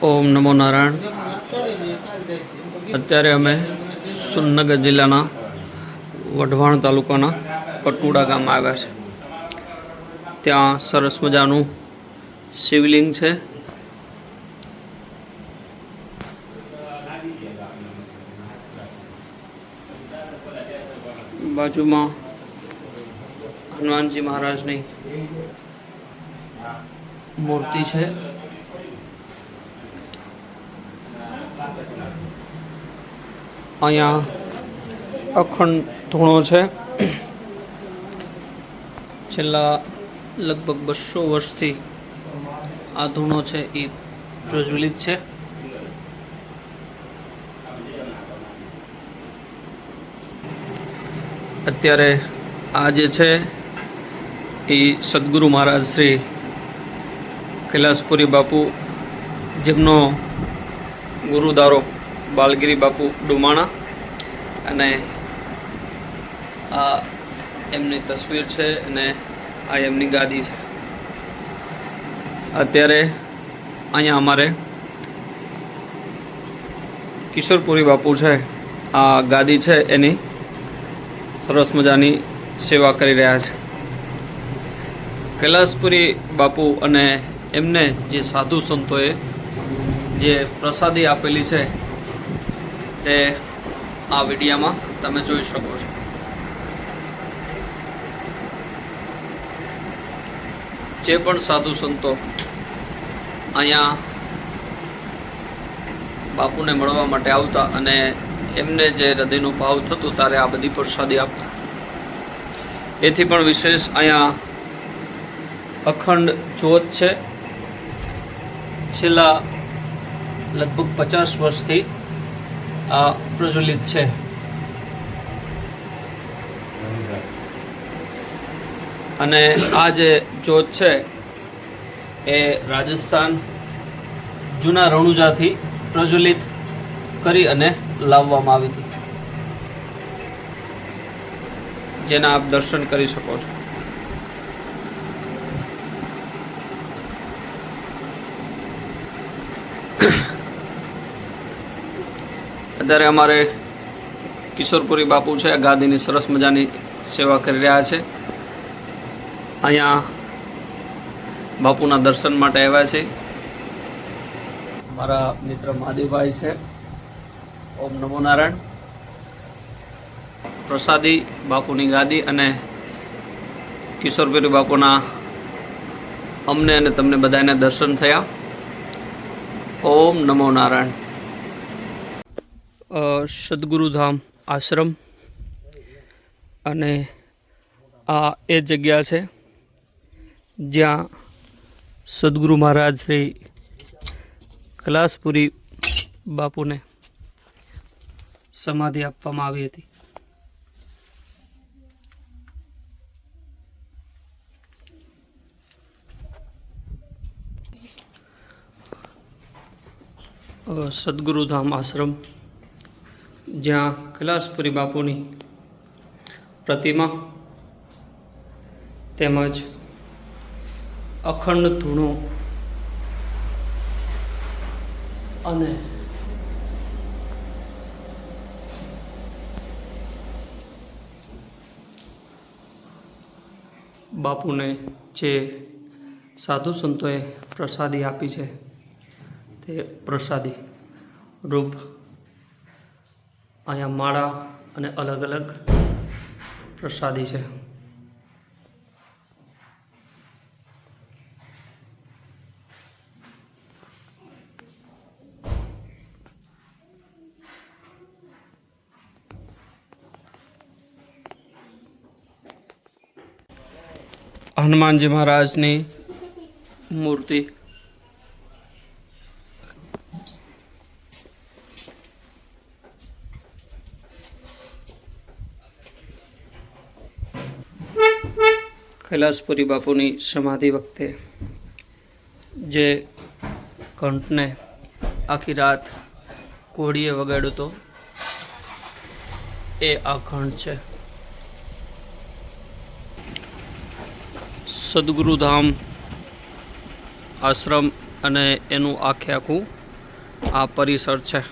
ઓમ નમો નારાયણ. અત્યારે અમે સુરનગર જિલ્લાના વઢવાણ તાલુકાના કટુડા ગામમાં આવ્યા છે. ત્યાં સરસ મજાનું શિવલિંગ છે. બાજુમાં હનુમાનજી મહારાજની મૂર્તિ છે. અહીંયા અખંડ ધૂણો છે. છેલ્લા લગભગ 200 વર્ષથી આ ધૂણો છે એ પ્રજ્વલિત છે. અત્યારે આ જે છે એ સદગુરુ મહારાજ શ્રી કૈલાસપુરી બાપુ, જેમનો ગુરુદારો બાલગીરી બાપુ ડુમાણા, અને આ એમની તસવીર છે અને આ એમની ગાદી છે. અત્યારે અહીંયા અમારે કિશોરપુરી બાપુ છે, આ ગાદી છે એની સરસ મજાની સેવા કરી રહ્યા છે. કૈલાસપુરી બાપુ અને એમને જે સાધુ સંતોએ જે પ્રસાદી આપેલી છે તે આ વિડીયામાં તમે જોઈ શકો છો. જે પણ સાધુ સંતો અહીંયા બાપુને મળવા માટે આવતા અને એમને જે હૃદયનું ભાવ થતું ત્યારે આ બધી પ્રસાદી આપતા. એથી પણ વિશેષ અહીંયા અખંડ જ્યોત છે. છેલ્લા લગભગ 50 વર્ષથી આ પ્રજ્વલિત છે. અને આ જે જ્યોત છે એ રાજસ્થાન જૂના રણુજાથી પ્રજ્વલિત કરી અને લાવવામાં આવી હતી, જેના આપ દર્શન કરી શકો છો. અત્યારે અમારે કિશોરપુરી બાપુ છે, ગાદીની સરસ મજાની સેવા કરી રહ્યા છે. અહીંયા બાપુના દર્શન માટે આવ્યા છે. મારા મિત્ર મહાદેવભાઈ છે. ઓમ નમો નારાયણ. પ્રસાદી, બાપુની ગાદી અને કિશોરપુરી બાપુના અમને અને તમને બધાને દર્શન થયા. ઓમ નમો નારાયણ. સદગુરુધામ આશ્રમ, અને આ એ જગ્યા છે જ્યાં સદગુરુ મહારાજ શ્રી કૈલાસપુરી બાપુને સમાધિ આપવામાં આવી હતી. સદગુરુધામ આશ્રમ, જ્યાં કૈલાસપુરી બાપુની પ્રતિમા તેમજ અખંડ ધૂણો અને બાપુને જે સાધુ સંતોએ પ્રસાદી આપી છે તે પ્રસાદી રૂપ અહીંયા માળા અને અલગ અલગ પ્રસાદી છે. હનુમાનજી મહારાજની મૂર્તિ, કૈલાસપુરી બાપુની સમાધિ વખતે જે ઘંટને આખી રાત કોળીએ વગાડ્યો હતો એ આ ઘંટ છે. સદગુરુધામ આશ્રમ અને એનું આખે આખું આ પરિસર છે.